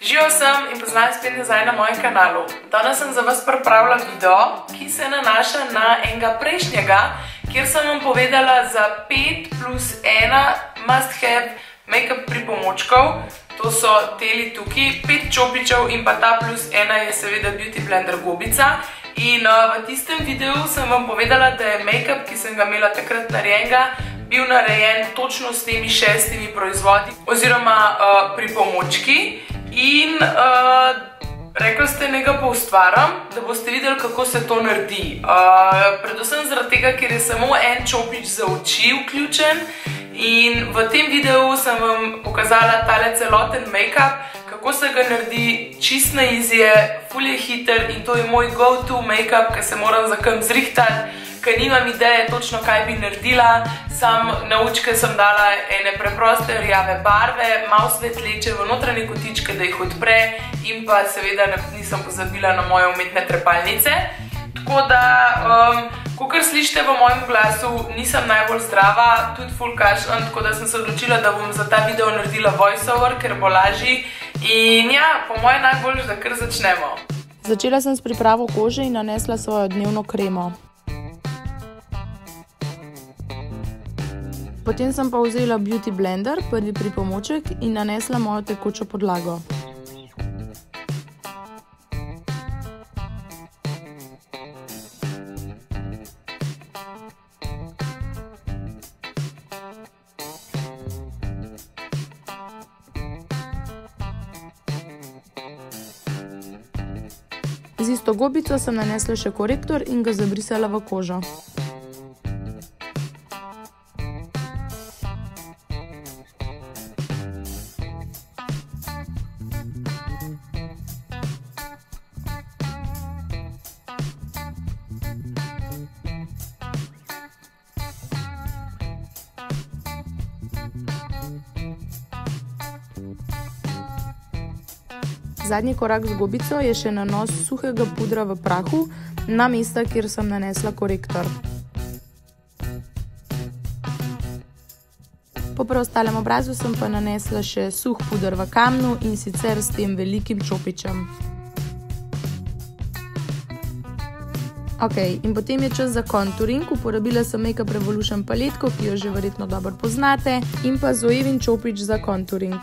Živijo sem in poznaj spet nazaj na mojem kanalu. Danes sem za vas pripravila video, ki se nanaša na enega prejšnjega, kjer sem vam povedala za 5 plus 1 must have make-up pripomočkov. To so teli tukaj, 5 čopičev in pa ta plus 1 je seveda Beauty Blender gobica. In v tistem videu sem vam povedala, da je make-up, ki sem ga imela takrat narejenega, bil narejen točno s temi 6 proizvodi oziroma pripomočki. In rekli ste, naj ga poustvaram, da boste videli, kako se to naredi. Predvsem zaradi tega, ker je samo en čopič za oči vključen. In v tem videu sem vam pokazala tale celoten make-up, kako se ga naredi, čist na easy, ful je hiter in to je moj go-to make-up, ker se moram za kam zrihtati, ker nimam ideje točno, kaj bi naredila. Sam na očke sem dala ene preproste rjave barve, malo svetleče v notranje kotičke, da jih odpre in pa seveda nisem pozabila na moje umetne trepalnice. Tako da, kakor slišite v mojem glasu, nisem najbolj zdrava, tudi ful kašljam, tako da sem se odločila, da bom za ta video naredila voiceover, ker bo lažji. In ja, po moje najbolj, da kar začnemo. Začela sem s pripravo kože in nanesla svojo dnevno kremo. Potem sem pa vzela Beauty Blender, prvi pripomoček, in nanesla mojo tekočo podlago. Z isto gobico sem nanesla še korektor in ga zabrisala v kožo. Zadnji korak z gobico je še nanos suhega pudra v prahu na mesta, kjer sem nanesla korektor. Po preostalem obrazu sem pa nanesla še suh puder v kamnu in sicer s tem velikim čopičem. Ok, in potem je čas za contouring. Uporabila sem Makeup Revolution paletko, ki jo že verjetno dobro poznate, in pa Zoevin čopič za contouring.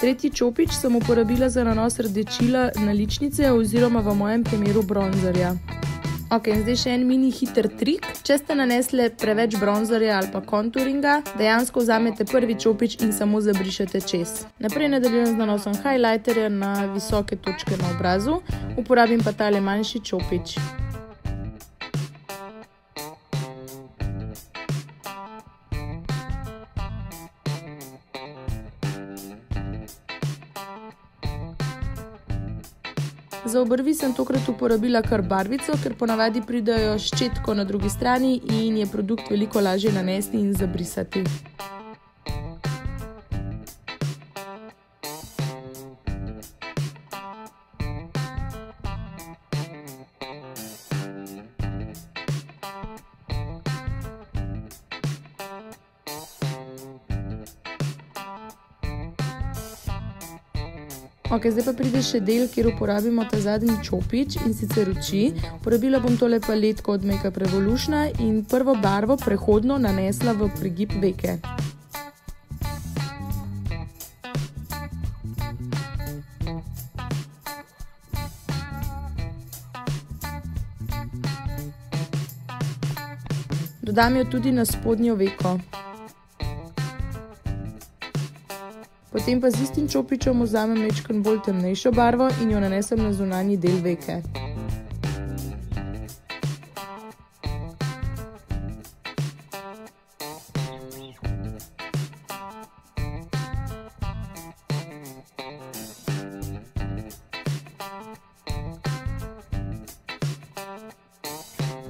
Tretji čopič sem uporabila za nanos rdečila na ličnice oziroma v mojem primeru bronzerja. Ok, in zdaj še en mini hiter trik. Če ste nanesli preveč bronzerja ali pa kontouringa, dejansko vzamete prvi čopič in samo zabrišete čez. Naprej nadaljujem z nanosom highlighterja na visoke točke na obrazu, uporabim pa tale manjši čopič. Za obrvi sem tokrat uporabila kar barvico, ker ponavadi pridajo s ščetko na drugi strani in je produkt veliko lažje nanesti in zabrisati. Ok, zdaj pa pride še del, kjer uporabimo ta zadnji čopič in sicer oči. Uporabila bom tole paletko od Makeup Revolutiona in prvo barvo prehodno nanesla v prigib veke. Dodam jo tudi na spodnjo veko. Potem pa z istim čopičem vzamem majčkeno bolj temnejšo barvo in jo nanesem na zunanji del veke.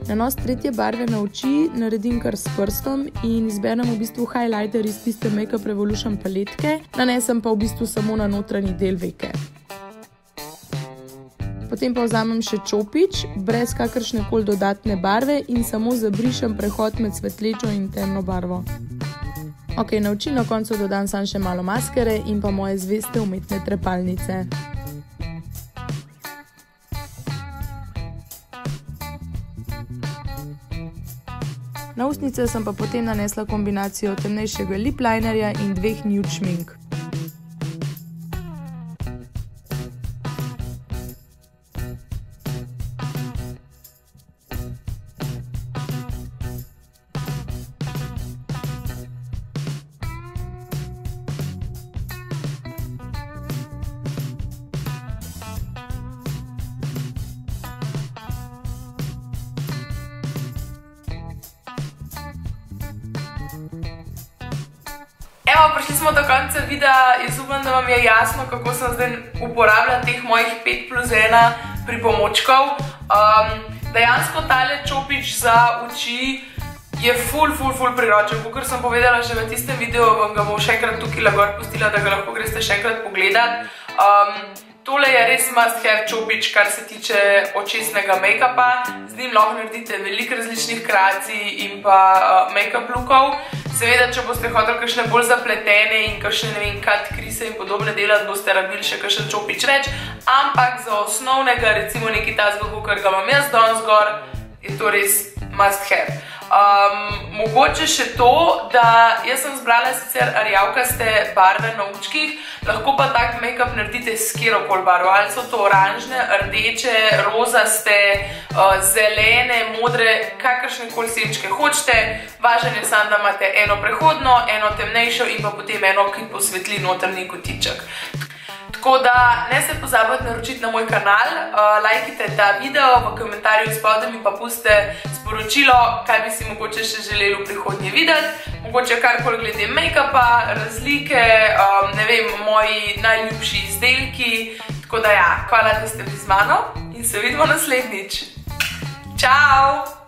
Nanos tretje barve na oči naredim kar s prstom in izberem v bistvu highlighter iz tiste Makeup Revolution paletke, nanesem pa v bistvu samo na notranji del veke. Potem pa vzamem še čopič, brez kakršne koli dodatne barve in samo zabrišem prehod med svetlečo in temno barvo. Ok, na oči na koncu dodam samo še malo maskare in pa moje zveste umetne trepalnice. Na ustnice sem pa potem nanesla kombinacijo temnejšega lip linerja in 2 nude šmink. Evo, prišli smo do konca videa. Jaz upam, da vam je jasno, kako sem zdaj uporabljala teh mojih 5+1 pripomočkov. Dejansko tale čopič za oči je ful priročen. Kakor sem povedala že v tistem videu, vam ga bom še enkrat tukaj gor pustila, da ga lahko greste še enkrat pogledat. Tole je res must have čopič, kar se tiče očesnega make-upa. Z njim lahko naredite veliko različnih kreacij in pa make-up lookov. Seveda, če boste hoteli kakšne bolj zapletene in kakšne, ne vem, cut crease in podobne delati, boste rabili še kakšen čopič več, ampak za osnovnega, recimo nekaj tazga, kakor ga imam jaz danes gor, je to res must have. Mogoče še to, da jaz sem zbrala sicer rjavkaste barve na očkih, lahko pa tak make-up naredite s kjerokoli barvo, ali so to oranžne, rdeče, rozaste, zelene, modre, kakršne koli senčke hočete. Važno je samo, da imate eno prehodno, eno temnejšo in pa potem eno, ki posvetli notrni kotiček. Tako da ne se pozabite naročiti na moj kanal, lajkite ta video, v komentarju spodaj mi pa pustite sporočilo, kaj bi si mogoče še želeli v prihodnje videti, mogoče karkoli glede make-upa, razlike, ne vem, moji najljubši izdelki. Tako da ja, hvala, da ste bili z mano in se vidimo naslednjič. Čau!